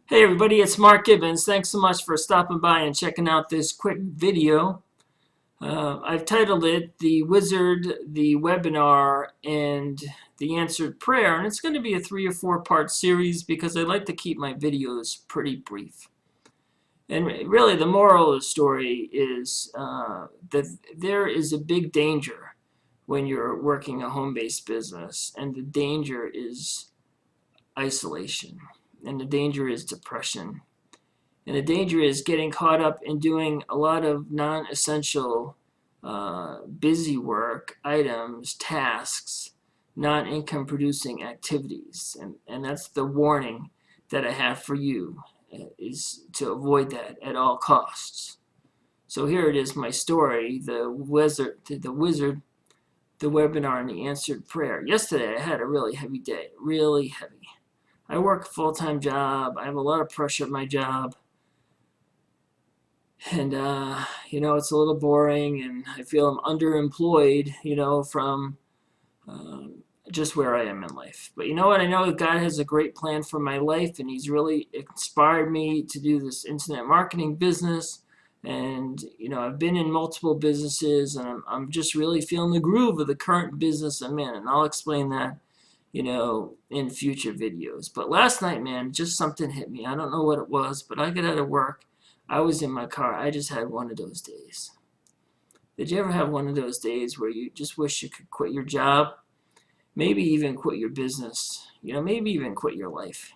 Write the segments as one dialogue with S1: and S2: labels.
S1: Hey everybody, it's Mark Gibbons. Thanks so much for stopping by and checking out this quick video. I've titled it The Wizard, the Webinar, and the Answered Prayer, and it's going to be a 3 or 4 part series because I like to keep my videos pretty brief. And really the moral of the story is that there is a big danger when you're working a home-based business, and the danger is isolation. And the danger is depression. And the danger is getting caught up in doing a lot of non-essential busy work, items, tasks, non-income producing activities. And that's the warning that I have for you, is to avoid that at all costs. So here it is, my story, the wizard, the webinar, and the answered prayer. Yesterday I had a really heavy day, really heavy. I work a full-time job. I have a lot of pressure at my job. And, it's a little boring, and I feel I'm underemployed, from just where I am in life. But you know what? I know that God has a great plan for my life, and He's really inspired me to do this internet marketing business. And, I've been in multiple businesses, and I'm just really feeling the groove of the current business I'm in. And I'll explain that in future videos. But last night, man, just something hit me. I don't know what it was, but I got out of work. I was in my car. I just had one of those days. Did you ever have one of those days where you just wish you could quit your job? Maybe even quit your business. Maybe even quit your life.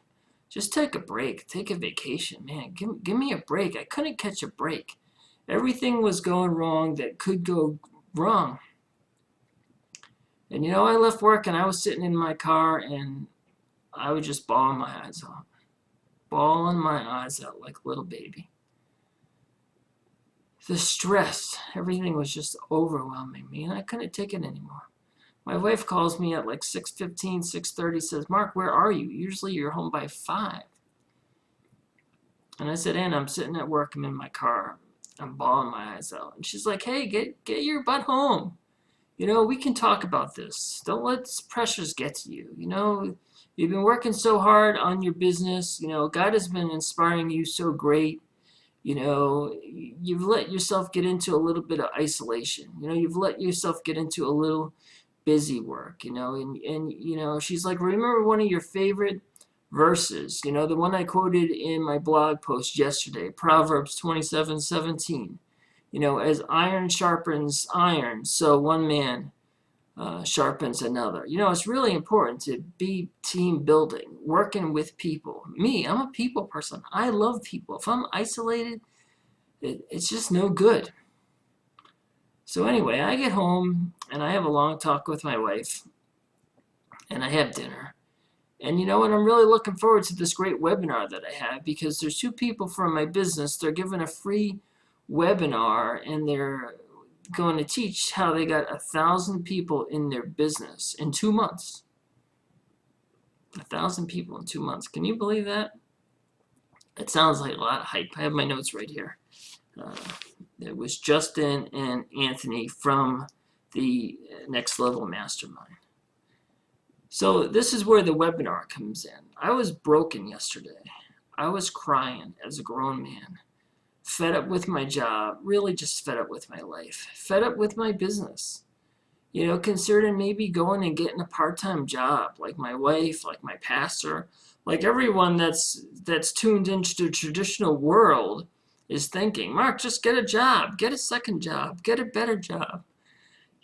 S1: Just take a break. Take a vacation. Man, give me a break. I couldn't catch a break. Everything was going wrong that could go wrong. And I left work and I was sitting in my car and I was just bawling my eyes out. Bawling my eyes out like a little baby. The stress, everything was just overwhelming me and I couldn't take it anymore. My wife calls me at like 6:15, 6:30, says, "Mark, where are you? Usually you're home by 5. And I said, "Ann, I'm sitting at work, I'm in my car. I'm bawling my eyes out." And she's like, "Hey, get your butt home. We can talk about this. Don't let pressures get to you. You've been working so hard on your business. God has been inspiring you so great. You've let yourself get into a little bit of isolation. You've let yourself get into a little busy work, and she's like, remember one of your favorite verses, the one I quoted in my blog post yesterday, Proverbs 27:17. As iron sharpens iron, so one man sharpens another. It's really important to be team building, working with people. Me, I'm a people person. I love people. If I'm isolated, it's just no good. So anyway, I get home and I have a long talk with my wife and I have dinner. And you know what? I'm really looking forward to this great webinar that I have because there's 2 people from my business. They're giving a free webinar and they're going to teach how they got 1,000 people in their business in 2 months. 1,000 people in 2 months. Can you believe that? It sounds like a lot of hype. I have my notes right here. It was Justin and Anthony from the Next Level Mastermind. So this is where the webinar comes in. I was broken yesterday. I was crying as a grown man. Fed up with my job, really just fed up with my life. Fed up with my business. Considering maybe going and getting a part-time job like my wife, like my pastor, like everyone that's tuned into the traditional world is thinking, Mark, just get a job, get a second job, get a better job.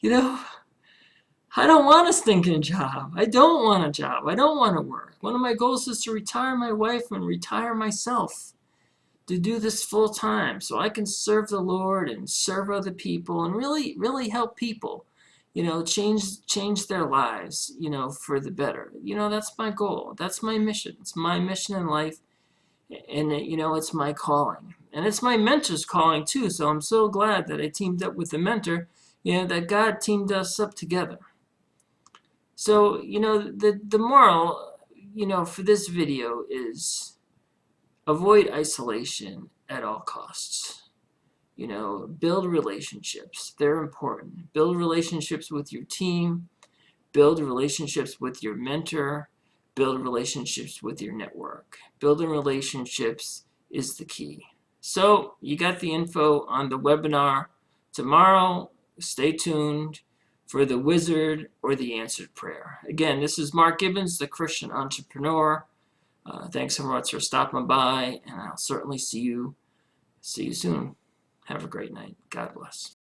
S1: I don't want a stinking job. I don't want a job. I don't want to work. One of my goals is to retire my wife and retire myself, to do this full time so I can serve the Lord and serve other people and really, really help people, change their lives, for the better. That's my goal. That's my mission. It's my mission in life. And, it's my calling. And it's my mentor's calling too. So I'm so glad that I teamed up with a mentor, that God teamed us up together. So, the moral, for this video is avoid isolation at all costs. Build relationships. They're important. Build relationships with your team. Build relationships with your mentor. build relationships with your network. Building relationships is the key. So you got the info on the webinar tomorrow. Stay tuned for the wizard or the answered prayer. Again, this is Mark Gibbons, the Christian entrepreneur. Thanks so much for stopping by, and I'll certainly see you soon. Have a great night. God bless.